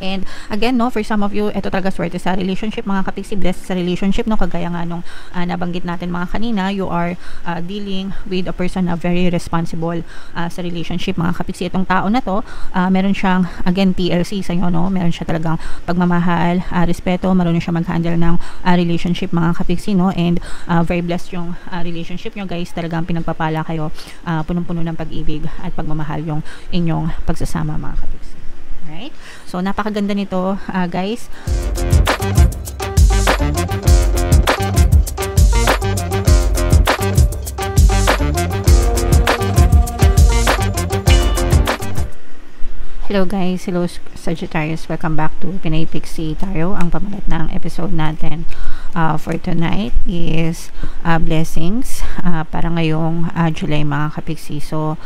And again, no, for some of you, ito talaga swerte sa relationship, mga kapiksi, blessed sa relationship, no, kagaya nga nung nabanggit natin mga kanina, you are dealing with a person na very responsible sa relationship, mga kapiksi. Itong tao na to, meron siyang, again, TLC sa inyo, no, meron siya talagang pagmamahal, respeto, marunong siya mag-handle ng relationship, mga kapiksi, no, and very blessed yung relationship nyo, guys. Talagang pinagpapala kayo, punong-puno ng pag-ibig at pagmamahal yung inyong pagsasama, mga kapiksi. Right? So, napakaganda nito, guys. Hello guys, hello Sagittarius, welcome back to Pinay Pixie Tarot. Ang pamagat ng episode natin for tonight is blessings para ngayong July, mga kapiksi. So,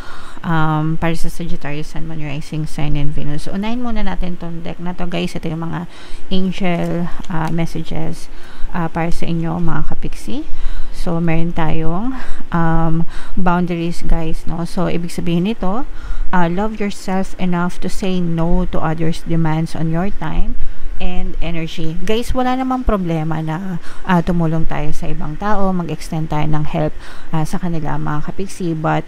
para sa Sagittarius, Sun, Moon, Rising, Sign, and Venus. So, unahin muna natin tong deck na to, guys. Ito yung mga angel messages para sa inyo, mga kapiksi. So, meron tayong boundaries, guys, no? So, ibig sabihin nito, love yourself enough to say no to others' demands on your time and energy. Guys, wala namang problema na tumulong tayo sa ibang tao, mag-extend tayo ng help sa kanila, mga kapiksi, but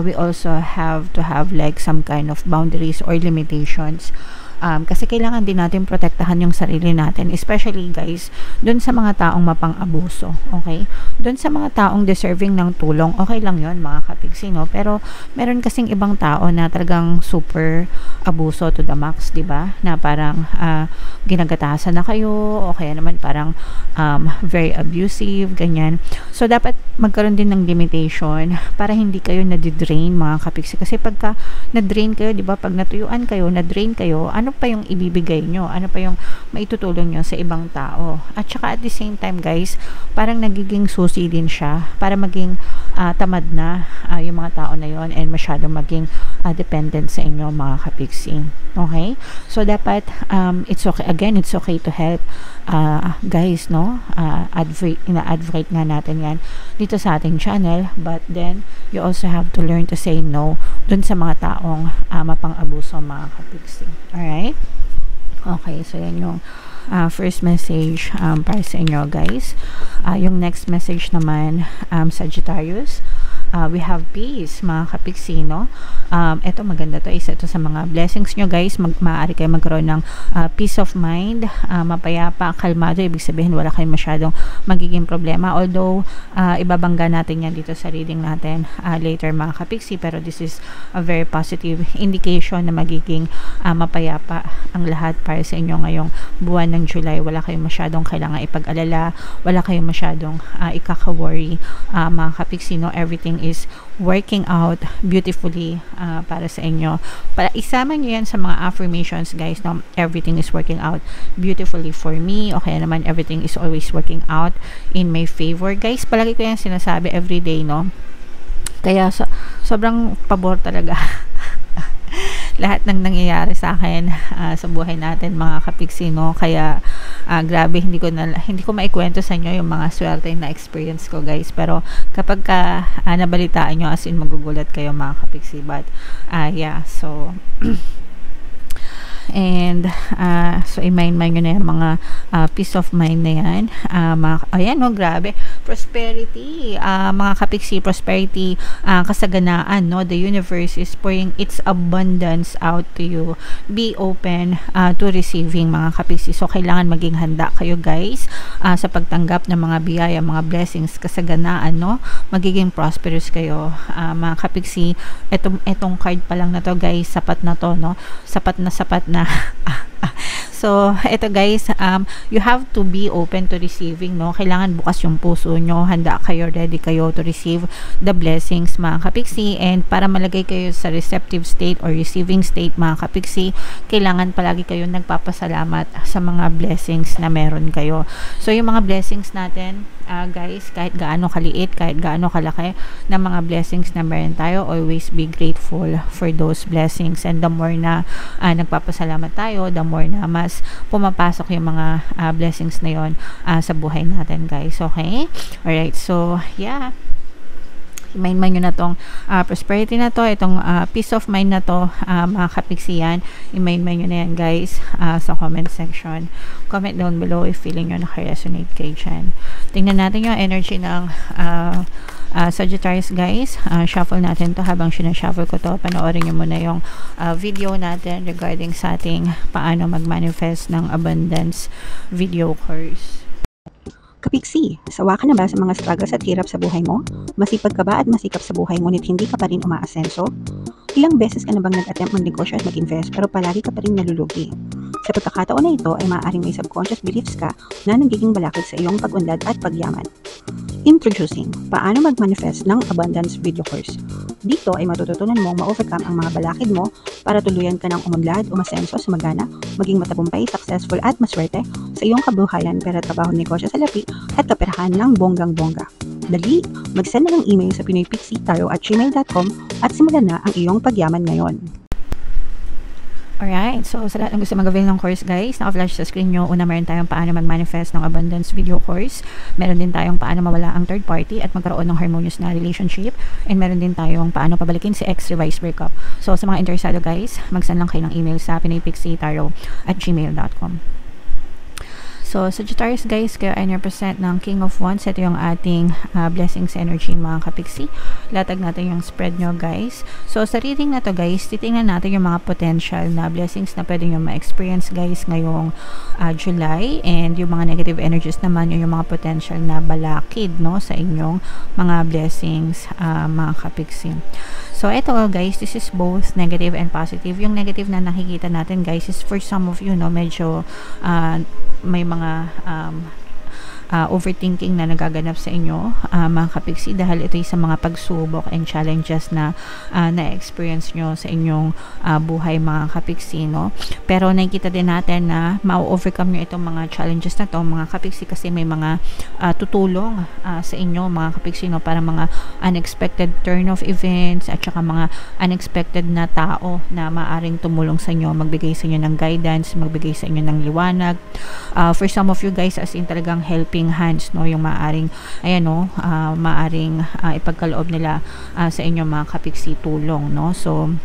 we also have to have like some kind of boundaries or limitations. Kasi kailangan din natin protektahan yung sarili natin, especially, guys, dun sa mga taong mapang-abuso, okay? Dun sa mga taong deserving ng tulong, okay lang yun, mga kapiksi, no? Pero meron kasing ibang tao na talagang super abuso to the max, di ba? Na parang ginagatasan na kayo, o kaya naman parang very abusive, ganyan. So, dapat magkaroon din ng limitation para hindi kayo nadidrain, mga kapiksi. Kasi pagka na-drain kayo, di ba? Pag natuyuan kayo, na-drain kayo, ano pa yung ibibigay nyo? Ano pa yung maitutulong nyo sa ibang tao? At saka at the same time, guys, parang nagiging susi din siya para maging tamad na yung mga tao na yon and masyado maging dependent sa inyo, mga kapiksi. Okay? So, dapat, it's okay. Again, it's okay to help, guys, no? Ina-advocate nga natin yan dito sa ating channel, but then, you also have to learn to say no dun sa mga taong mapang-abuso, mga kapiksi. Alright? Okay, so yan yung first message para sa inyo, guys. Yung next message naman, Sagittarius, we have peace, mga kapiksi, no? Ito maganda to, isa ito sa mga blessings nyo, guys. Maaari kayo magkaroon ng peace of mind, mapayapa, kalmado. Ibig sabihin wala kayong masyadong magiging problema, although ibabangga natin yan dito sa reading natin later, mga kapiksi, pero this is a very positive indication na magiging mapayapa ang lahat para sa inyo ngayong buwan ng July. Wala kayong masyadong kailangan ipag-alala, wala kayong masyadong ikaka-worry, mga kapiksi, no? Everything is working out beautifully para sa inyo. Para isama nyo yan sa mga affirmations, guys, no? Everything is working out beautifully for me. Okay naman, everything is always working out in my favor. Guys, palagi ko yan sinasabi everyday, no? Kaya sobrang pabor talaga lahat ng nangyayari sa akin sa buhay natin, mga kapiksi, no? Kaya grabe, hindi ko maikwento sa inyo yung mga swerte na experience ko, guys, pero kapag nabalitaan nyo, as in magugulat kayo, mga kapiksi. But yeah, so and so i-mind nyo na yung mga peace of mind na yan, ayan, no, grabe, prosperity, mga kapiksi, prosperity, kasaganaan, no? The universe is pouring its abundance out to you. Be open to receiving, mga kapiksi. So kailangan maging handa kayo, guys, sa pagtanggap ng mga biyaya, mga blessings, kasaganaan, no? Magiging prosperous kayo, mga kapiksi. Etong card pa lang na to, guys, sapat na to, no? Sapat na So, ito, guys, you have to be open to receiving, no? Kailangan bukas yung puso nyo, handa kayo, ready kayo to receive the blessings, mga kapiksi. And para malagay kayo sa receptive state or receiving state, mga kapiksi, kailangan palagi kayo nagpapasalamat sa mga blessings na meron kayo. So, yung mga blessings natin, guys, kahit gaano kaliit, kahit gaano kalaki na mga blessings na meron tayo, always be grateful for those blessings. And the more na nagpapasalamat tayo, the more na mas pumapasok yung mga blessings na yon sa buhay natin, guys. Okay? Alright, so yeah, i-mind nyo na tong prosperity na to, itong peace of mind na to, mga kapiksiyan. I-mind nyo na yan guys sa comment section. Comment down below if feeling nyo naka-resonate kayo dyan. Tingnan natin yung energy ng Sagittarius guys. Shuffle natin to. Habang sinashuffle ko to, panoorin nyo muna yung video natin regarding sa ating paano mag-manifest ng abundance video course. Kapiksi, sawa ka na ba sa mga struggles at hirap sa buhay mo? Masipag ka ba at masikap sa buhay ngunit hindi ka pa rin umaasenso? Ilang beses ka na bang nag-attempt magnegosyo at mag-invest pero palagi ka pa rin nalulugi? Sa pagkakataon na ito ay maaaring may subconscious beliefs ka na nagiging balakid sa iyong pag-unlad at pagyaman. Introducing, paano mag-manifest ng abundance video course. Dito ay matututunan mong ma-overcome ang mga balakid mo para tuluyan ka ng umunlad, umasenso, sumagana, maging matagumpay, successful at maswerte sa iyong kabuhayan, pera, trabaho, negosyo sa lapi at kaperahan ng bonggang-bongga. Dali, mag-send na ng email sa pinoypixietaro@gmail.com at simulan na ang iyong pagyaman ngayon. Alright, so sa lahat ng gusto mag-avail ng course guys, naka-flash sa screen nyo. Una, meron tayong paano mag-manifest ng abundance video course. Meron din tayong paano mawala ang third party at magkaroon ng harmonious na relationship. And meron din tayong paano pabalikin si ex-revised breakup. So sa mga interesado guys, mag-send lang kayo ng email sa pinoypixietaro@gmail.com. So, Sagittarius guys, kayo ay represent ng King of Wands. Ito yung ating blessings energy mga kapiksi. Latag natin yung spread nyo guys. So, sa reading na to guys, titingnan natin yung mga potential na blessings na pwede nyo ma-experience guys ngayong July. And yung mga negative energies naman, yung mga potential na balakid no, sa inyong mga blessings mga kapiksi. So, ito guys, this is both negative and positive. Yung negative na nakikita natin guys is for some of you, no, medyo may mga overthinking na nagaganap sa inyo mga kapiksi dahil ito sa mga pagsubok and challenges na na-experience nyo sa inyong buhay mga kapiksi no? Pero nakikita din natin na ma-overcome nyo itong mga challenges na to mga kapiksi kasi may mga tutulong sa inyo mga kapiksi no? Para mga unexpected turn of events at saka mga unexpected na tao na maaring tumulong sa inyo, magbigay sa inyo ng guidance, magbigay sa inyo ng liwanag. For some of you guys as in talagang helping hands no, yung maaring ayan no, maaring ipagkaloob nila sa inyo mga kapiksi tulong no. So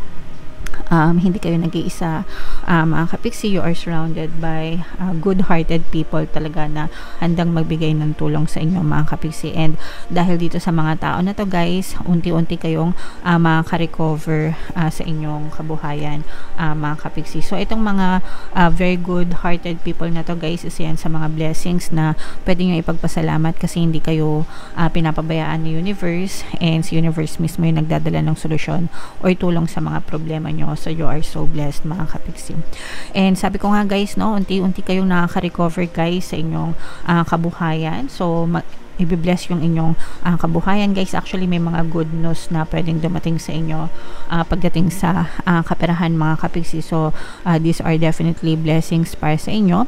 hindi kayo nag-iisa mga kapiksi, you are surrounded by good-hearted people talaga na handang magbigay ng tulong sa inyo mga kapiksi. And dahil dito sa mga tao na to guys, unti-unti kayong makaka-recover sa inyong kabuhayan mga kapiksi. So itong mga very good-hearted people na to guys, isa yan sa mga blessings na pwede nyo ipagpasalamat kasi hindi kayo pinapabayaan ni universe, and si universe mismo yung nagdadala ng solusyon or tulong sa mga problema nyo. So you are so blessed mga kapiksi. And sabi ko nga guys no, unti-unti kayong nakaka-recover guys sa inyong kabuhayan. So i-bless yung inyong kabuhayan guys. Actually may mga good news na pwedeng dumating sa inyo pagdating sa kaperahan mga kapiksi. So these are definitely blessings para sa inyo.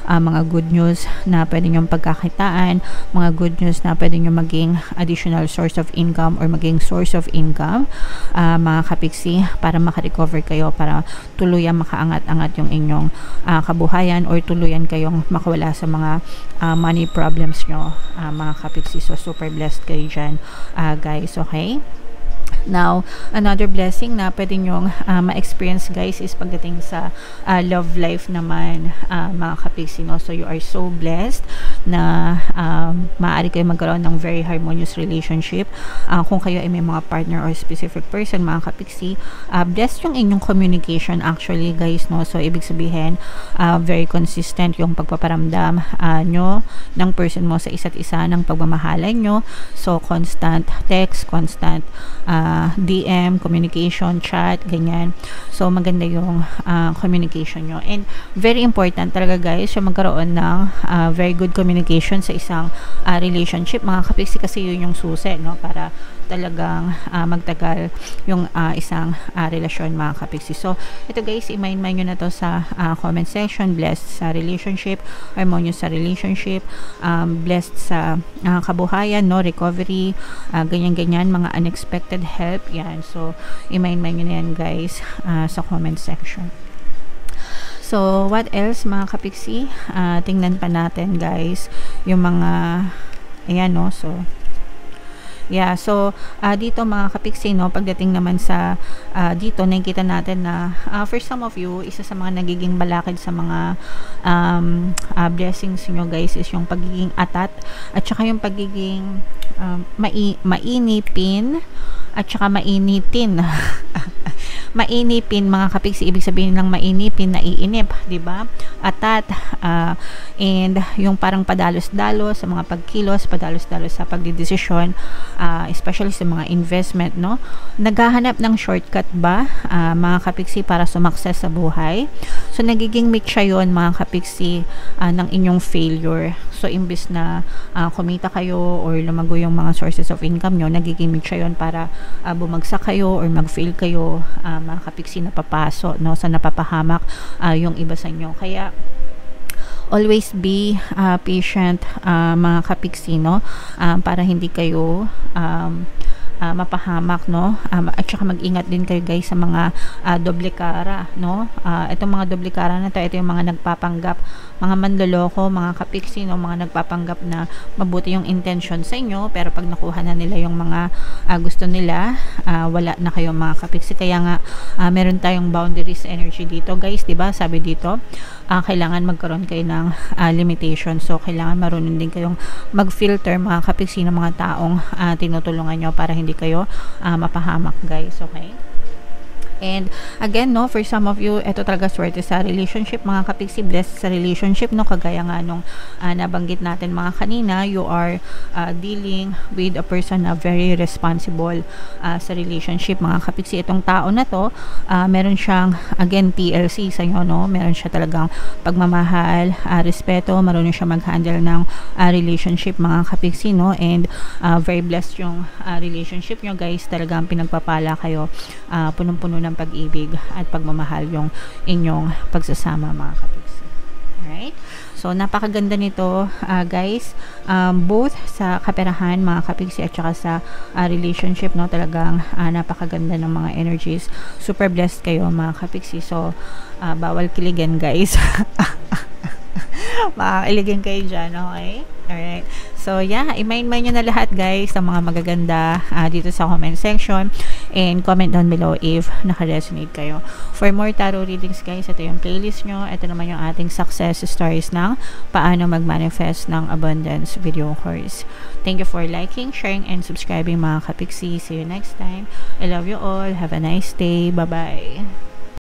Mga good news na pwede nyong pagkakitaan, mga good news na pwede nyong maging additional source of income or maging source of income mga kapiksi, para makarecover kayo, para tuluyan makaangat-angat yung inyong kabuhayan or tuluyan kayong makawala sa mga money problems nyo mga kapiksi. So super blessed kayo dyan guys, okay? Now, another blessing na pwede nyong ma-experience guys is pagdating sa love life naman mga kapiksi no? So you are so blessed na maaari kayo magkaroon ng very harmonious relationship. Kung kayo ay may mga partner or specific person mga kapiksi, blessed yung inyong communication actually guys no? So ibig sabihin very consistent yung pagpaparamdam nyo ng person mo sa isa't isa, ng pagmamahalan nyo. So constant text, constant DM, communication, chat, ganyan. So maganda yung communication nyo. And very important talaga guys yung magkaroon ng very good communication sa isang relationship mga kapiksi, kasi yun yung susi no, para talagang magtagal yung isang relasyon mga kapiksi. So ito guys, i-mind nyo na to sa comment section. Blessed sa relationship, harmonious sa relationship, blessed sa kabuhayan no, recovery, ganyan-ganyan, mga unexpected help yan. So i-mind nyo na yan guys sa comment section. So what else mga kapiksi, tingnan pa natin guys yung mga ayan no. So Yeah, so dito mga kapiksi, no, pagdating naman sa dito, nakikita natin na for some of you, isa sa mga nagiging balakid sa mga blessings nyo guys is yung pagiging atat at saka yung pagiging mainipin at saka mainitin. Mainipin mga kapiksi, ibig sabihin ng mainipin, naiinip, di ba? Atat, and yung parang padalos-dalos sa mga pagkilos, padalos-dalos sa pagdidesisyon, especially sa mga investment, no? Naghahanap ng shortcut ba, mga kapiksi, para sumakses sa buhay? So, nagiging mitya yun, mga kapiksi, ng inyong failure. So, imbis na kumita kayo or lumago yung mga sources of income nyo, nagiging mitya yun para bumagsak kayo or mag-fail kayo, mga kapiksi, napapaso, no, sa napapahamak yung iba sa inyo. Kaya always be patient, mga kapiksi, no, para hindi kayo mapahamak, no, at saka mag-ingat din kayo guys sa mga doble cara, no. Itong mga doble cara na to, ito yung mga nagpapanggap, mga manloloko, mga kapiksi, no, mga nagpapanggap na mabuti yung intention sa inyo, pero pag nakuha na nila yung mga gusto nila, wala na kayo mga kapiksi. Kaya nga meron tayong boundaries energy dito guys, diba? Sabi dito, kailangan magkaroon kayo ng limitation. So kailangan marunong din kayong mag-filter mga kapiksi ng mga taong tinutulungan nyo para hindi kayo mapahamak guys, okay? And again, no, for some of you, ito talaga swerte sa relationship, mga kapiksi, blessed sa relationship, no, kagaya nga nung nabanggit natin mga kanina, you are dealing with a person na very responsible sa relationship, mga kapiksi. Itong tao na to, meron siyang, again, TLC sa inyo, no, meron siya talagang pagmamahal, respeto, marunong siya mag-handle ng relationship, mga kapiksi, no, and very blessed yung relationship nyo guys, talagang pinagpapala kayo, punong-puno ng pag-ibig at pagmamahal yung inyong pagsasama, mga kapiksi. Alright? So, napakaganda nito, guys, both sa kaperahan, mga kapiksi, at saka sa relationship, no, talagang napakaganda ng mga energies. Super blessed kayo, mga kapiksi. So, bawal kiligan, guys. Makakailigin kayo dyan, okay? Alright. So, yeah, i-mind nyo na lahat, guys, ang mga magaganda dito sa comment section, and comment down below if naka-resonate kayo. For more tarot readings, guys, ito yung playlist nyo. Ito naman yung ating success stories ng paano mag-manifest ng abundance video course. Thank you for liking, sharing, and subscribing, mga kapiksi. See you next time. I love you all. Have a nice day. Bye-bye.